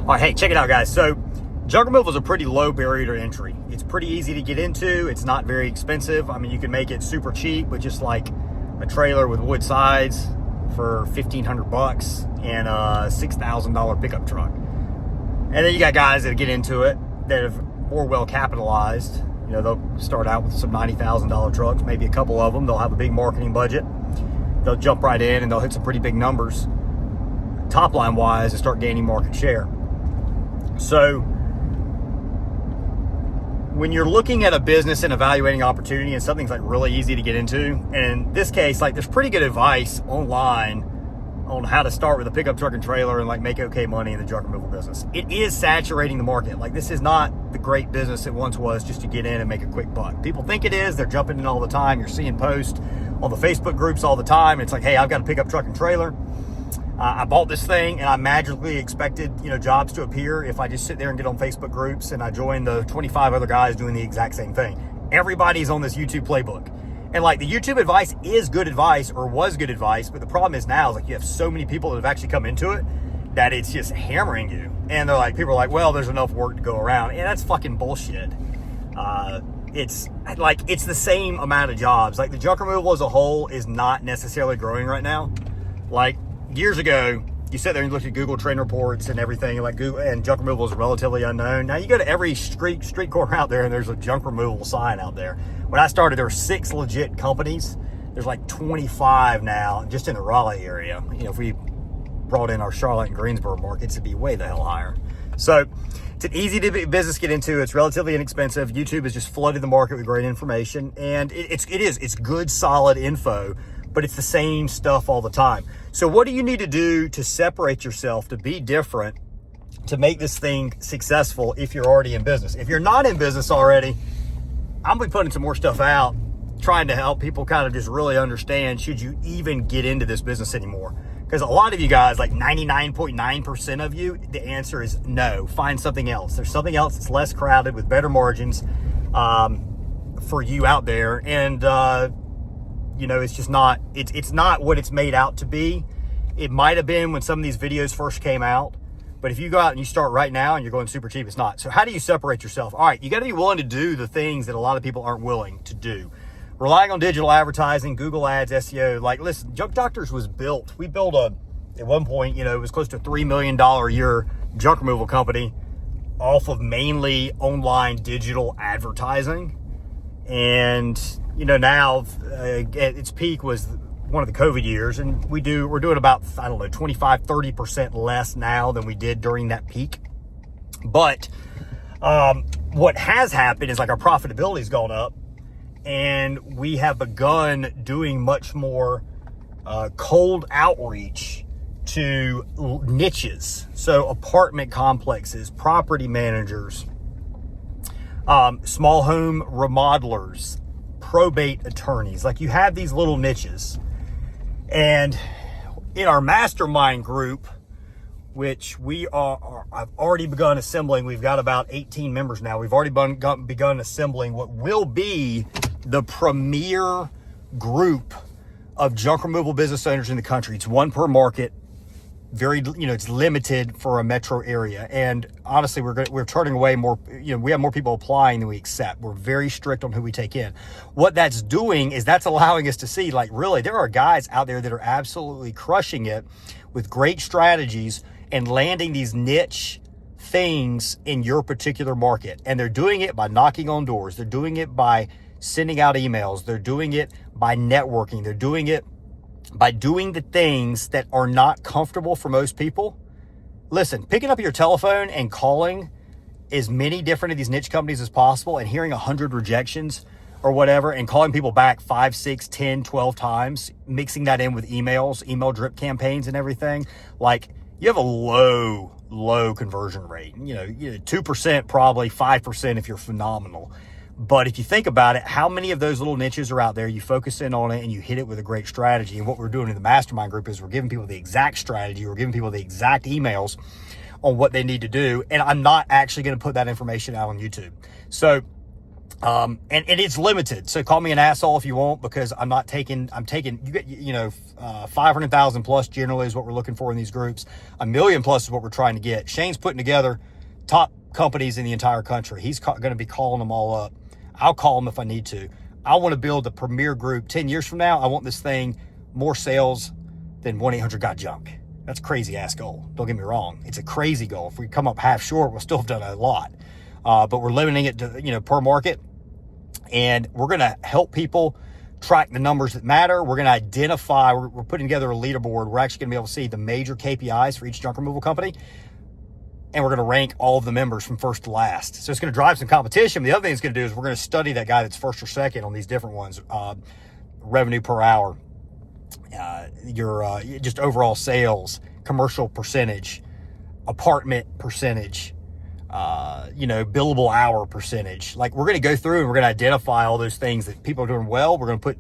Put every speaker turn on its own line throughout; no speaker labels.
All right, hey, check it out, guys. So junk removal is a pretty low barrier to entry. It's pretty easy to get into. It's not very expensive. I mean, you can make it super cheap with just like a trailer with wood sides for $1,500 and a $6,000 pickup truck. And then you got guys that get into it that have more well capitalized. You know, they'll start out with some $90,000 trucks, maybe a couple of them. They'll have a big marketing budget. They'll jump right in and they'll hit some pretty big numbers top line wise and start gaining market share. So when you're looking at a business and evaluating opportunity and something's like really easy to get into, and in this case, like there's pretty good advice online on how to start with a pickup truck and trailer and like make okay money in the junk removal business. It is saturating the market. Like this is not the great business it once was just to get in and make a quick buck. People think it is. They're jumping in all the time. You're seeing posts on the Facebook groups all the time. It's like, hey, I've got a pickup truck and trailer. I bought this thing and I magically expected, jobs to appear if I just sit there and get on Facebook groups and I join the 25 other guys doing the exact same thing. Everybody's on this YouTube playbook. And like the YouTube advice is good advice or was good advice, but the problem is now is like you have so many people that have actually come into it that it's just hammering you. And they're like, people are like, well, there's enough work to go around. And that's fucking bullshit. It's the same amount of jobs. Like the junk removal as a whole is not necessarily growing right now. Like years ago, you sit there and look at Google trend reports and everything, like Google and junk removal is relatively unknown. Now you go to every street corner out there and there's a junk removal sign out there. When I started, there were 6 legit companies. There's like 25 now, just in the Raleigh area. If we brought in our Charlotte and Greensboro markets, it'd be way the hell higher. So it's an easy business to get into. It's relatively inexpensive. YouTube has just flooded the market with great information, and it's good, solid info, but it's the same stuff all the time. So what do you need to do to separate yourself, to be different, to make this thing successful if you're already in business? If you're not in business already, I'm going to be putting some more stuff out, trying to help people kind of just really understand, should you even get into this business anymore? Because a lot of you guys, like 99.9% of you, the answer is no. Find something else. There's something else that's less crowded with better margins for you out there. And, it's just not, it's not what it's made out to be. It might have been when some of these videos first came out. But if you go out and you start right now and you're going super cheap, it's not. So how do you separate yourself? All right, you got to be willing to do the things that a lot of people aren't willing to do. Relying on digital advertising, Google ads, SEO. Like, listen, Junk Doctors was built. We built at one point, it was close to a $3 million a year junk removal company off of mainly online digital advertising. And, now at its peak was one of the COVID years, and we're doing about, 25, 30% less now than we did during that peak. But what has happened is like our profitability has gone up, and we have begun doing much more cold outreach to niches. So apartment complexes, property managers, small home remodelers, probate attorneys. Like you have these little niches. And in our mastermind group, which I've already begun assembling, we've got about 18 members now. We've already begun assembling what will be the premier group of junk removal business owners in the country. It's one per market. It's limited for a metro area. And honestly, we're turning away more, we have more people applying than we accept. We're very strict on who we take in. What that's doing is that's allowing us to see, like, really, there are guys out there that are absolutely crushing it with great strategies and landing these niche things in your particular market. And they're doing it by knocking on doors. They're doing it by sending out emails. They're doing it by networking. They're doing it by doing the things that are not comfortable for most people. Listen, picking up your telephone and calling as many different of these niche companies as possible and hearing 100 rejections or whatever and calling people back 5, 6, 10, 12 times, mixing that in with emails, email drip campaigns and everything. Like, you have a low conversion rate. 2% probably, 5% if you're phenomenal. But if you think about it, how many of those little niches are out there? You focus in on it and you hit it with a great strategy. And what we're doing in the mastermind group is we're giving people the exact strategy. We're giving people the exact emails on what they need to do. And I'm not actually going to put that information out on YouTube. So And it is limited. So call me an asshole if you want, because I'm taking, you get, 500,000 plus generally is what we're looking for in these groups. 1 million plus is what we're trying to get. Shane's putting together top companies in the entire country. He's going to be calling them all up. I'll call them if I need to. I want to build the premier group 10 years from now. I want this thing more sales than 1-800-GOT-JUNK. That's a crazy ass goal. Don't get me wrong. It's a crazy goal. If we come up half short, we'll still have done a lot. But we're limiting it to, per market. And we're going to help people track the numbers that matter. We're going to identify, we're putting together a leaderboard. We're actually going to be able to see the major KPIs for each junk removal company. And we're going to rank all of the members from first to last. So it's going to drive some competition. The other thing it's going to do is we're going to study that guy that's first or second on these different ones. Revenue per hour, your just overall sales, commercial percentage, apartment percentage, billable hour percentage. Like, we're going to go through and we're going to identify all those things that people are doing well. We're going to put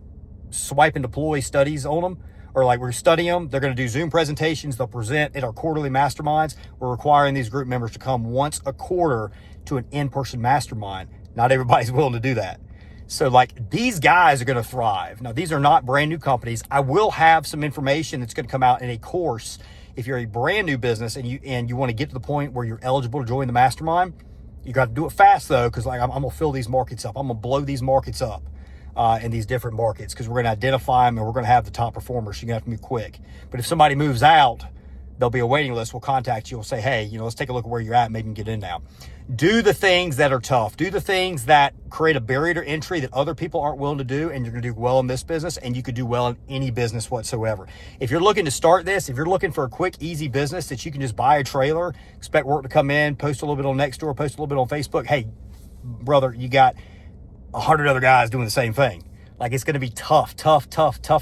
swipe and deploy studies on them, or like we're studying them. They're going to do Zoom presentations. They'll present at our quarterly masterminds. We're requiring these group members to come once a quarter to an in-person mastermind. Not everybody's willing to do that. So like, these guys are going to thrive. Now, these are not brand new companies. I will have some information that's going to come out in a course. If you're a brand new business and you want to get to the point where you're eligible to join the mastermind, you got to do it fast though, because like I'm going to fill these markets up. I'm going to blow these markets up in these different markets, because we're going to identify them and we're going to have the top performers. So you're going to have to move quick. But if somebody moves out, there'll be a waiting list. We'll contact you. We'll say, hey, let's take a look at where you're at. Maybe you can get in now. Do the things that are tough. Do the things that create a barrier to entry that other people aren't willing to do, and you're going to do well in this business, and you could do well in any business whatsoever. If you're looking to start this, if you're looking for a quick, easy business that you can just buy a trailer, expect work to come in, post a little bit on Nextdoor, post a little bit on Facebook. Hey, brother, you got 100 other guys doing the same thing. Like, it's going to be tough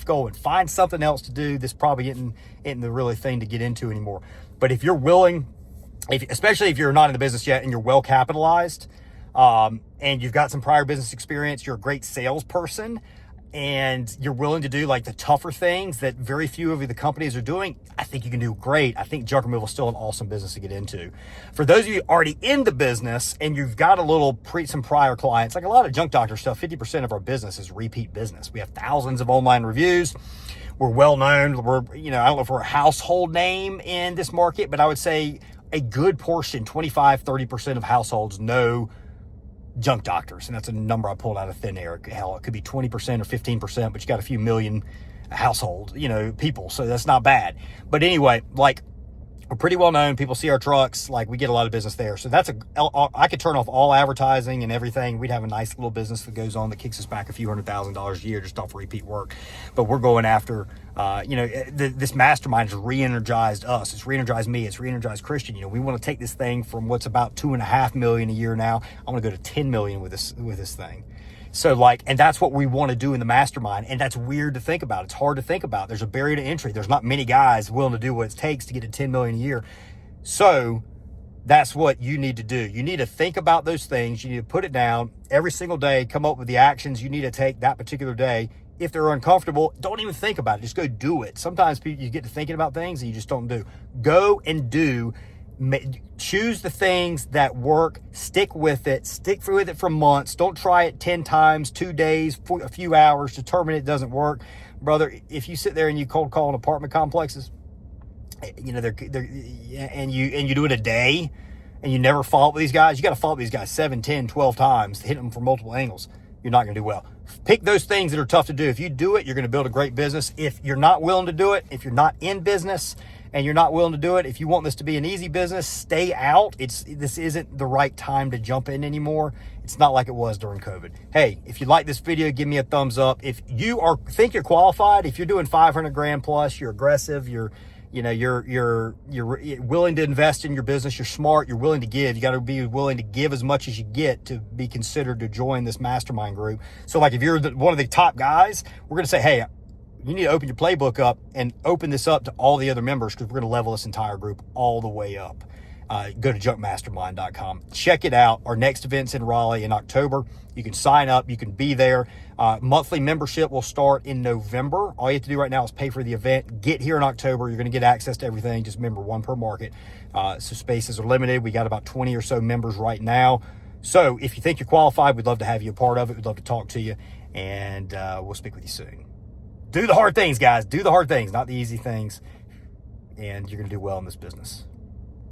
going. Find something else to do that's probably isn't the really thing to get into anymore. But if you're willing, especially if you're not in the business yet and you're well capitalized, and you've got some prior business experience, you're a great salesperson, and you're willing to do like the tougher things that very few of the companies are doing, I think you can do great. I think junk removal is still an awesome business to get into. For those of you already in the business and you've got some prior clients, like a lot of junk doctor stuff, 50% of our business is repeat business. We have thousands of online reviews. We're well known. I don't know if we're a household name in this market, but I would say a good portion, 25-30% of households know junk doctors. And that's a number I pulled out of thin air. Hell, it could be 20% or 15%, but you got a few million household, people. So that's not bad. But anyway, like, we're pretty well known. People see our trucks. Like, we get a lot of business there. So I could turn off all advertising and everything. We'd have a nice little business that goes on that kicks us back a few $100,000 a year just off repeat work. But we're going after, this mastermind has re-energized us. It's re-energized me. It's re-energized Christian. We want to take this thing from what's about $2.5 million a year now. I want to go to 10 million with this thing. So and that's what we want to do in the mastermind. And that's weird to think about. It's hard to think about. There's a barrier to entry. There's not many guys willing to do what it takes to get to 10 million a year. So that's what you need to do. You need to think about those things. You need to put it down every single day, come up with the actions you need to take that particular day. If they're uncomfortable, don't even think about it. Just go do it. Sometimes you get to thinking about things and you just don't do. Go and do. Choose the things that work, stick with it for months. Don't try it 10 times, 2 days, a few hours, determine it doesn't work. Brother, if you sit there and you cold call in apartment complexes, and you do it a day and you never follow up with these guys, you got to follow up with these guys 7, 10, 12 times, hit them from multiple angles. You're not going to do well. Pick those things that are tough to do. If you do it, you're going to build a great business. If you're not willing to do it, if you're not in business, and you're not willing to do it, if you want this to be an easy business, stay out. This isn't the right time to jump in anymore. It's not like it was during COVID. Hey, if you like this video, give me a thumbs up. If you think you're qualified, if you're doing 500 grand plus, you're aggressive, you're willing to invest in your business, you're smart, you're willing to give. You got to be willing to give as much as you get to be considered to join this mastermind group. So like, if you're one of the top guys, we're going to say, hey, you need to open your playbook up and open this up to all the other members, because we're going to level this entire group all the way up. Go to junkmastermind.com. Check it out. Our next event's in Raleigh in October. You can sign up. You can be there. Monthly membership will start in November. All you have to do right now is pay for the event. Get here in October. You're going to get access to everything. Just remember, one per market. So spaces are limited. We got about 20 or so members right now. So if you think you're qualified, we'd love to have you a part of it. We'd love to talk to you, and we'll speak with you soon. Do the hard things, guys. Do the hard things, not the easy things, and you're going to do well in this business.